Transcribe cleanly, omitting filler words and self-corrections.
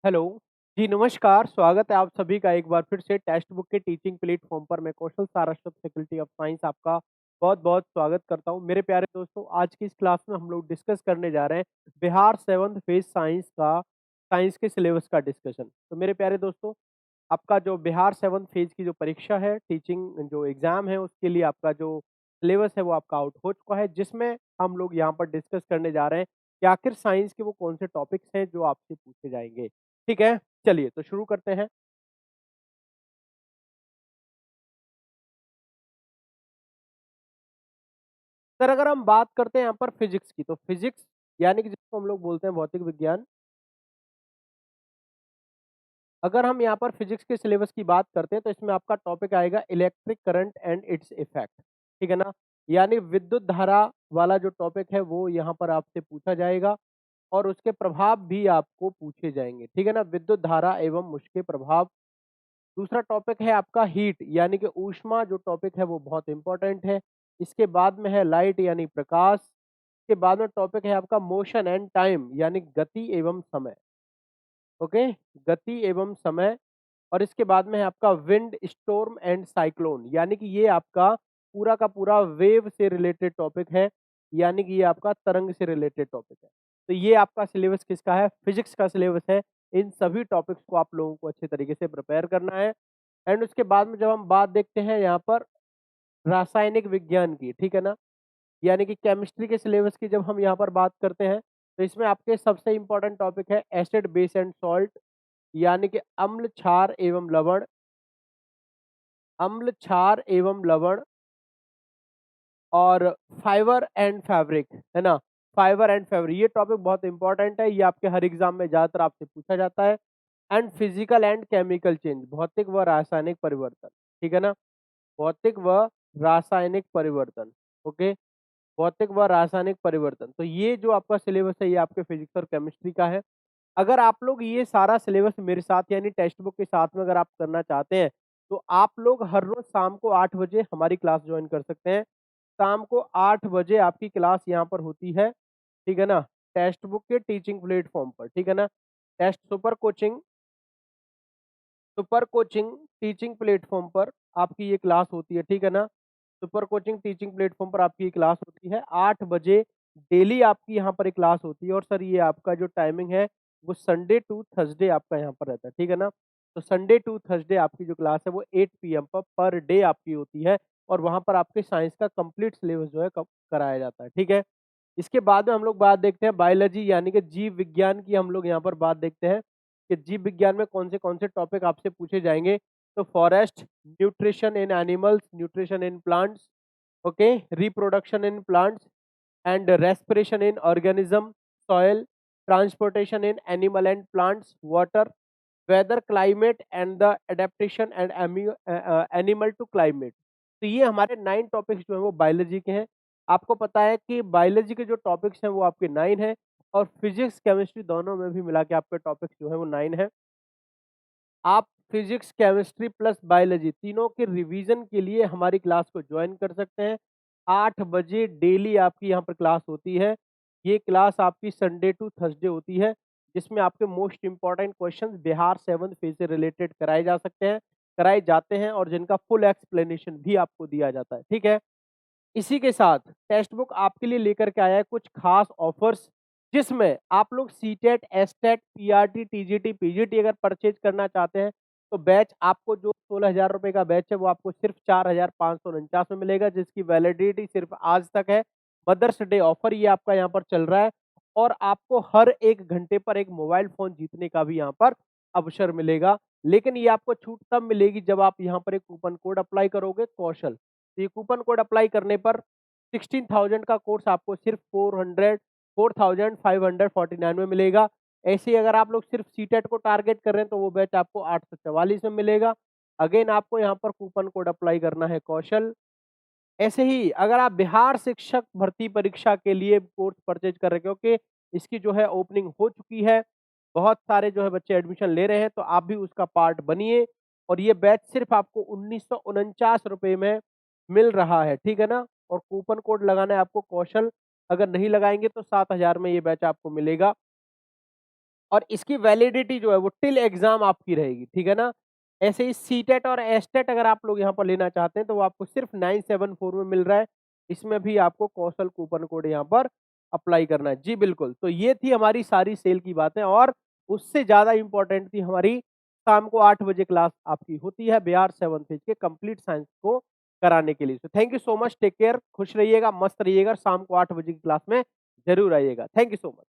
Hello. जी नमस्कार, स्वागत है आप सभी का एक बार फिर से टेक्स्ट बुक के टीचिंग प्लेटफ़ॉर्म पर। मैं कौशल सारस्वत फैकल्टी ऑफ साइंस आपका बहुत-बहुत स्वागत करता हूँ। मेरे प्यारे दोस्तों, आज की इस क्लास में हम लोग डिस्कस करने जा रहे हैं बिहार 7th फेज़ साइंस के सिलेबस का डिस्कशन। तो मेरे प्यारे दोस्तों, आपका जो बिहार 7th फेज़ की जो परीक्षा है, टीचिंग जो एग्ज़ाम है, उसके लिए आपका जो सिलेबस है वो आपका आउट हो चुका है, जिसमें हम लोग यहाँ पर डिस्कस करने जा रहे हैं कि आखिर साइंस के वो कौन से टॉपिक्स हैं जो आपसे पूछे जाएँगे। ठीक है? चलिए तो शुरू करते हैं। सर अगर हम बात करते हैं यहाँ पर फिज़िक्स की, तो फिज़िक्स यानी कि जिसको हम लोग बोलते हैं भौतिक विज्ञान। अगर हम यहाँ पर फिज़िक्स के सिलेबस की बात करते हैं तो इसमें आपका टॉपिक आएगा electric current and it's effect, ठीक है ना? यानी विद्युत धारा वाला जो टॉपिक है वो यहाँ पर आपसे पूछा जाएगा और उसके प्रभाव भी आपको पूछे जाएँगे, ठीक है ना? विद्युत धारा एवं उसके प्रभाव। दूसरा टॉपिक है आपका हीट यानी कि ऊष्मा जो टॉपिक है वो बहुत इम्पोर्टेंट है। इसके बाद में है लाइट यानी प्रकाश। इसके बाद में टॉपिक है आपका मोशन एंड टाइम यानी गति एवं समय। ओके? गति एवं समय। और इसके बाद में है आपका विंड, स्टॉर्म एंड साइक्लोन यानी कि ये आपका पूरा का पूरा वेव से रिलेटेड टॉपिक है, यानी कि ये आपका तरंग से रिलेटेड टॉपिक है। तो ये आपका सिलेबस किसका है? फिज़िक्स का सिलेबस है। इन सभी टॉपिक्स को आप लोगों को अच्छे तरीके से प्रिपेयर करना है। एंड उसके बाद में जब हम बात देखते हैं यहाँ पर रासायनिक विज्ञान की, ठीक है ना? यानी कि केमिस्ट्री के सिलेबस की जब हम यहाँ पर बात करते हैं, तो इसमें आपके सबसे इम्पोर्टेंट टॉपिक है एसिड, बेस एंड सॉल्ट यानी कि अम्ल, क्षार एवं लवण। अम्ल, क्षार एवं लवण और फाइबर एंड फैब्रिक, है ना? फाइबर एंड फैब्रिक ये टॉपिक बहुत इंपॉर्टेंट है, ये आपके हर एग्ज़ाम में ज़्यादातर आपसे पूछा जाता है। And physical and chemical change, भौतिक व रासायनिक परिवर्तन, ठीक है ना? भौतिक व रासायनिक परिवर्तन, ओके? भौतिक व रासायनिक परिवर्तन, तो ये जो आपका सिलेबस है, ये आपके फिजिक्स और केमिस्ट्री का है। अगर आप लोग ये सारा सिलेबस मेरे साथ यानी टेक्स्ट बुक के साथ में अगर आप करना चाहते हैं, तो आप लोग हर रोज़ शाम को 8 बजे हमारी क्लास जॉइन कर सकते हैं। शाम को 8 बजे आपकी क्लास यहाँ पर होती है, ठीक है ना? टेक्स्ट बुक के टीचिंग प्लेटफ़ॉर्म पर, ठीक है ना? Test super coaching teaching platform पर आपकी ये क्लास होती है, ठीक है ना? सुपर कोचिंग टीचिंग प्लेटफ़ॉर्म पर आपकी क्लास होती है, 8 बजे डेली आपकी यहाँ पर एक क्लास होती है और सर ये आपका जो टाइमिंग है, वो संडे टू थर्सडे आपका यहाँ पर रहता है, ठीक है ना? तो संडे टू थर्सडे आपकी जो क्लास है वो 8 पीएम पर डे आपकी होती है और वहाँ पर आपके साइंस का कंप्लीट सिलेबस जो है कराया जाता है, ठीक है? इसके बाद में हम लोग बात देखते हैं बायोलॉजी यानी कि जीव विज्ञान की हम लोग यहाँ पर बात देखते हैं कि जीव विज्ञान में कौन से टॉपिक आपसे पूछे जाएँगे। तो forest, nutrition in animals, nutrition in plants, okay, reproduction in plants and respiration in organism, soil, transportation in animal and plants, water, weather, climate and the adaptation and animal to climate. तो ये हमारे 9 topics जो हैं वो biology के हैं। आपको पता है कि बायोलॉजी के जो टॉपिक्स हैं वो आपके 9 हैं और फिजिक्स, केमिस्ट्री दोनों में भी मिला के आपके टॉपिक्स जो है वो 9 हैं। आप फिजिक्स, केमिस्ट्री प्लस बायोलॉजी तीनों के रिवीजन के लिए हमारी क्लास को ज्वाइन कर सकते हैं। 8 बजे डेली आपकी यहाँ पर क्लास होती है। ये क्लास आपकी संडे टू थर्सडे होती है, जिसमें आपके most important questions Bihar 7th phase से रिलेटेड कराए जाते हैं और जिनका फुल एक्सप्लेनेशन भी आपको दिया जाता है, ठीक है? इसी के साथ टेक्स्ट बुक आपके लिए लेकर के आया है कुछ खास ऑफर्स, जिसमें आप लोग CTET, STET, PRT, TGT, PGT अगर परचेज करना चाहते हैं, तो बैच आपको जो 16,000 रुपए का बैच है, वो आपको सिर्फ 4,549 में मिलेगा, जिसकी वैलिडिटी सिर्फ आज तक है। मदर्स डे ऑफर ये आपका यहाँ पर चल रहा है और आपको हर 1 घंटे पर एक मोबाइल फ़ोन जीतने का भी यहाँ पर अवसर मिलेगा। लेकिन ये आपको छूट तब मिलेगी जब आप यहाँ पर एक कूपन कोड अप्लाई करोगे कौशल। तो ये कूपन कोड अप्लाई करने पर 16,000 का कोर्स आपको सिर्फ 4,549 में मिलेगा। ऐसे ही अगर आप लोग सिर्फ सीटेट को टारगेट कर रहे हैं तो वो बैच आपको 844 में मिलेगा। अगेन आपको यहाँ पर कूपन कोड अप्लाई करना है कौशल। ऐसे ही अगर आप बिहार शिक्षक भर्ती परीक्षा के लिए कोर्स परचेज कर रहे हैं, क्योंकि इसकी जो है ओपनिंग हो चुकी है, बहुत सारे जो है बच्चे एडमिशन ले रहे हैं, तो आप भी उसका पार्ट बनिए और ये बैच सिर्फ आपको 1949 रुपए में मिल रहा है, ठीक है ना? और कूपन कोड लगाना है आपको कौशल, अगर नहीं लगाएँगे तो 7,000 में ये बैच आपको मिलेगा। और इसकी वैलिडिटी जो है वो टिल एग्जाम आपकी रहेगी, ठीक है ना। ऐसे ही सीटेट और एस्टेट अगर आप लोग यहाँ पर लेना चाहते हैं तो वो आपको सिर्फ 974 में मिल रहा है। इसमें भी आपको कौशल कूपन कोड यहाँ पर अप्लाई करना है। जी बिल्कुल, तो ये थी हमारी सारी सेल की बातें, और उससे ज्यादा इंपॉर्टेंट थी हमारी शाम को 8 बजे क्लास आपकी होती है बिहार 7th फेज के कंप्लीट साइंस को कराने के लिए। तो thank you so much, take care, खुश रहिएगा, मस्त रहिएगा, शाम को 8 बजे की क्लास में जरूर आइएगा। Thank you so much.